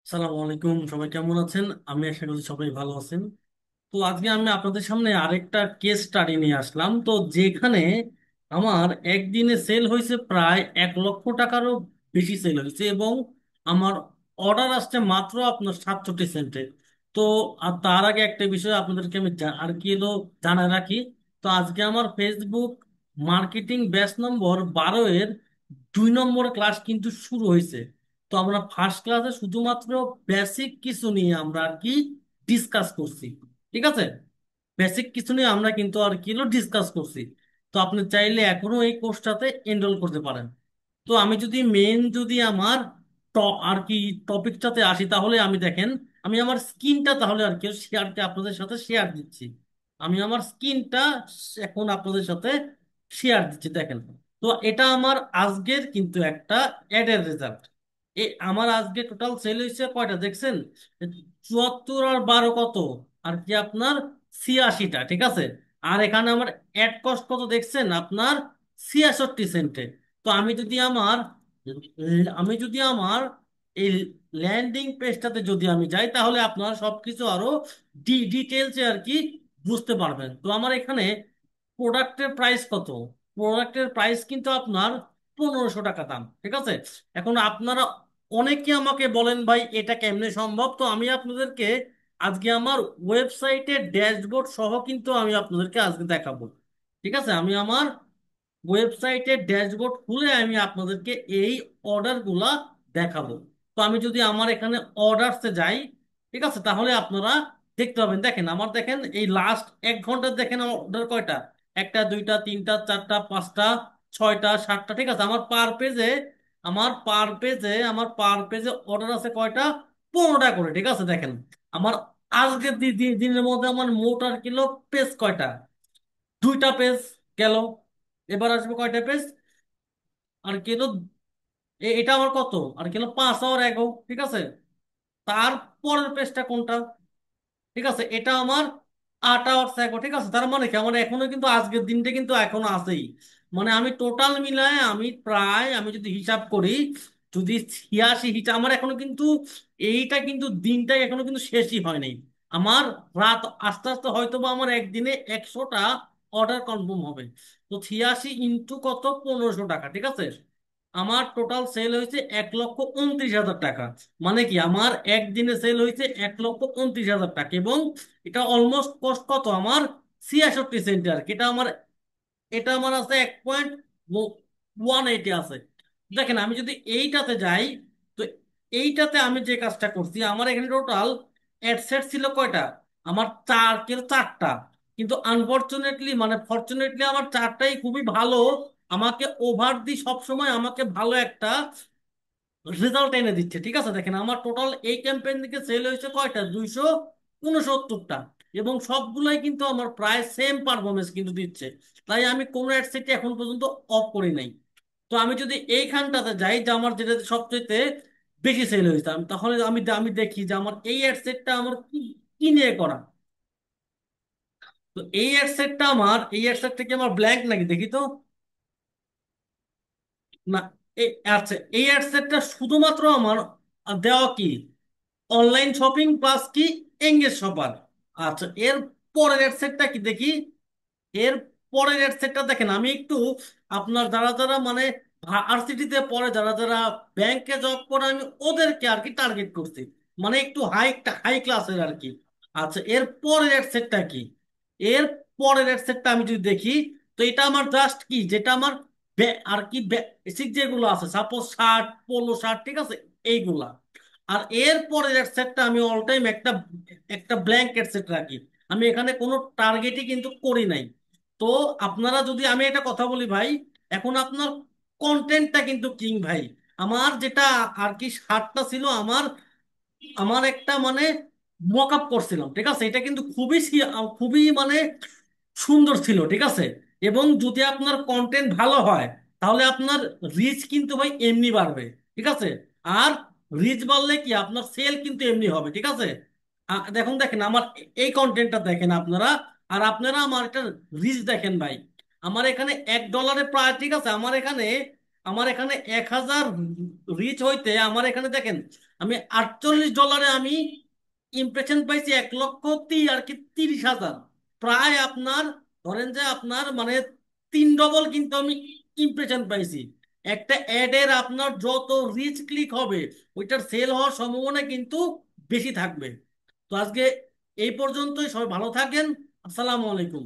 সালামু আলাইকুম, সবাই কেমন আছেন? আমি আশা করি সবাই ভালো আছেন। তো আজকে আমি আপনাদের সামনে আরেকটা কেস স্টাডি নিয়ে আসলাম, তো যেখানে আমার একদিনে সেল হয়েছে প্রায় 1 লক্ষ টাকারও বেশি সেল হয়েছে, এবং আমার অর্ডার আসছে মাত্র আপনার 67 সেন্টে। তো আর তার আগে একটা বিষয় আপনাদেরকে আমি আর কি এলো জানায় রাখি। তো আজকে আমার ফেসবুক মার্কেটিং ব্যাচ নম্বর 12 এর 2 নম্বর ক্লাস কিন্তু শুরু হয়েছে। তো আমরা ফার্স্ট ক্লাসে শুধুমাত্র বেসিক কিছু নিয়ে আমরা আর কি ডিসকাস করছি, ঠিক আছে? বেসিক কিছু নিয়ে আমরা কিন্তু আর কি ডিসকাস করছি। তো আপনি চাইলে এখনো এই কোর্সটাতে এনরোল করতে পারেন। তো আমি যদি মেন যদি আমার আর কি টপিকটাতে আসি, তাহলে আমি দেখেন, আমি আমার স্কিনটা তাহলে আর কি শেয়ারটা আপনাদের সাথে শেয়ার দিচ্ছি। আমি আমার স্কিনটা এখন আপনাদের সাথে শেয়ার দিচ্ছি, দেখেন। তো এটা আমার আজকের কিন্তু একটা অ্যাডের রেজাল্ট। আমার আজকে টোটাল সেল হয়েছে কয়টা দেখছেন? 74 আর 12 কত? আর কি আপনার 86টা, ঠিক আছে। আর এখানে আমার অ্যাড কস্ট কত দেখছেন? আপনার 66 সেন্টে। তো আমি যদি আমার এই ল্যান্ডিং পেজটাতে যদি আমি যাই, তাহলে আপনারা সবকিছু আরো ডিটেলসে আর কি বুঝতে পারবেন। তো আমার এখানে প্রোডাক্টের প্রাইস কত? প্রোডাক্টের প্রাইস কিন্তু আপনার 1500 টাকা দাম, ঠিক আছে। এখন আপনারা অনেকে আমাকে বলেন, ভাই এটা কেমনে সম্ভব? তো আমি আপনাদেরকে আজকে আমার ওয়েবসাইটের ড্যাশবোর্ড সহ কিন্তু আমি আপনাদেরকে আজকে দেখাবো, ঠিক আছে। আমি আমার ওয়েবসাইটের ড্যাশবোর্ড খুলে আমি আপনাদেরকে এই অর্ডারগুলা দেখাবো। তো আমি যদি আমার এখানে অর্ডারসে যাই, ঠিক আছে, তাহলে আপনারা দেখতে পাবেন। দেখেন আমার, দেখেন এই লাস্ট 1 ঘন্টার দেখেন আমার অর্ডার কয়টা। একটা, দুইটা, তিনটা, চারটা, পাঁচটা, ছয়টা, সাতটা, ঠিক আছে। আমার পার পেজে অর্ডার আছে কয়টা? 15টা করে, ঠিক আছে। দেখেন আমার আজকের দিনের মধ্যে আমার মোট আর কিলো পেজ কয়টা? 2টা পেজ গেল। এবার আসবে কয়টা পেজ? আর কিলো এটা আমার কত? আর কিলো 5 আর 11, ঠিক আছে। তার পরের পেজটা কোনটা? ঠিক আছে, এটা আমার 8 আওয়ার সাইকো, ঠিক আছে। তার মানে কি আমার এখনো কিন্তু আজকের দিনটা কিন্তু এখনো আছেই। মানে আমি টোটাল মিলায় আমি প্রায়, আমি যদি হিসাব করি, যদি 86 হিসাব, আমার এখনো কিন্তু এইটা কিন্তু দিনটাই এখনো কিন্তু শেষই হয় নাই। আমার রাত আস্তে আস্তে হয়তো বা আমার একদিনে 100টা অর্ডার কনফার্ম হবে। তো 86 × কত? 1500 টাকা, ঠিক আছে। আমার টোটাল সেল হয়েছে 1,29,000 টাকা। মানে কি আমার একদিনে সেল হয়েছে 1,29,000 টাকা, এবং এটা অলমোস্ট কস্ট কত আমার? 66 সেন্ট আর কি। এটা আমার আছে 1.180 আছে। দেখেন আমি যদি এইটাতে যাই, তো এইটাতে আমি যে কাজটা করছি, আমার এখানে টোটাল অ্যাডসেট ছিল কয়টা? আমার চারটা। কিন্তু আনফরচুনেটলি মানে ফরচুনেটলি আমার চারটাই খুবই ভালো, আমাকে ওভার দি সবসময় আমাকে ভালো একটা রেজাল্ট এনে দিচ্ছে, ঠিক আছে। দেখেন আমার টোটাল এই ক্যাম্পেইন থেকে সেল হয়েছে কয়টা? 269টা। এবং সবগুলাই কিন্তু আমার প্রায় সেম পারফরমেন্স কিন্তু দিচ্ছে। তাই আমি কোনো অ্যাডসেটে এখন পর্যন্ত অফ করি নাই। তো আমি যদি এইখানটাতে যাই, যে আমার যেটা সবচেয়ে বেশি সেল হয়েছে, তাহলে আমি আমি দেখি যে আমার এই অ্যাডসেটটা আমার কি কি নিয়ে করা। তো এই অ্যাডসেটটা কি আমার ব্ল্যাঙ্ক নাকি দেখি তো। না, আচ্ছা, এই অ্যাডসেটটা শুধুমাত্র আমার দেওয়া কি অনলাইন শপিং প্লাস কি এঙ্গেজ শপার। আচ্ছা, এর পরের অ্যাডসেটটা কি দেখি। এর পরের অ্যাডসেটটা দেখেন, আমি একটু আপনার যারা যারা মানে ভার্সিটিতে পড়ে, যারা যারা ব্যাংকে জব করে, আমি ওদেরকে আর কি টার্গেট করছি, মানে একটু হাই হাই ক্লাসের আর কি। আচ্ছা, এর পরের অ্যাডসেটটা কি? এর পরের অ্যাডসেটটা আমি যদি দেখি, তো এটা আমার জাস্ট কি, যেটা আমার আর কি বেসিক যেগুলো আছে, সাপোজ শার্ট, পোলো শার্ট, ঠিক আছে, এইগুলা। আর এর পরের সেটটা আমি অল টাইম একটা একটা ব্ল্যাঙ্কেট সেট রাখি। আমি এখানে কোনো টার্গেটই কিন্তু করি নাই। তো আপনারা যদি, আমি একটা কথা বলি ভাই, এখন আপনার কন্টেন্টটা কিন্তু কিং ভাই। আমার যেটা আর কি শার্টটা ছিল, আমার আমার একটা মানে মক আপ করছিলাম, ঠিক আছে। এটা কিন্তু খুবই মানে সুন্দর ছিল, ঠিক আছে। এবং যদি আপনার কন্টেন্ট ভালো হয়, তাহলে আপনার রিচ কিন্তু ভাই এমনি বাড়বে, ঠিক আছে। আর রিচ বাড়লে কি আপনার সেল কিন্তু এমনি হবে, ঠিক আছে। দেখুন, দেখেন আমার এই কন্টেন্টটা দেখেন আপনারা, আর আপনারা আমার একটা রিচ দেখেন ভাই। আমার এখানে $1 প্রায়, ঠিক আছে। আমার এখানে আমার এখানে 1,000 রিচ হইতে আমার এখানে দেখেন, আমি $48 আমি ইমপ্রেশন পাইছি 1,30,000। প্রায় আপনার ধরেন যে আপনার মানে 3 ডবল কিন্তু আমি ইমপ্রেশন পাইছি। একটা অ্যাডের আপনার যত রিচ ক্লিক হবে ওইটার সেল হওয়ার সম্ভাবনা কিন্তু বেশি থাকবে। তো আজকে এই পর্যন্তই, সবাই ভালো থাকেন। আসসালামু আলাইকুম।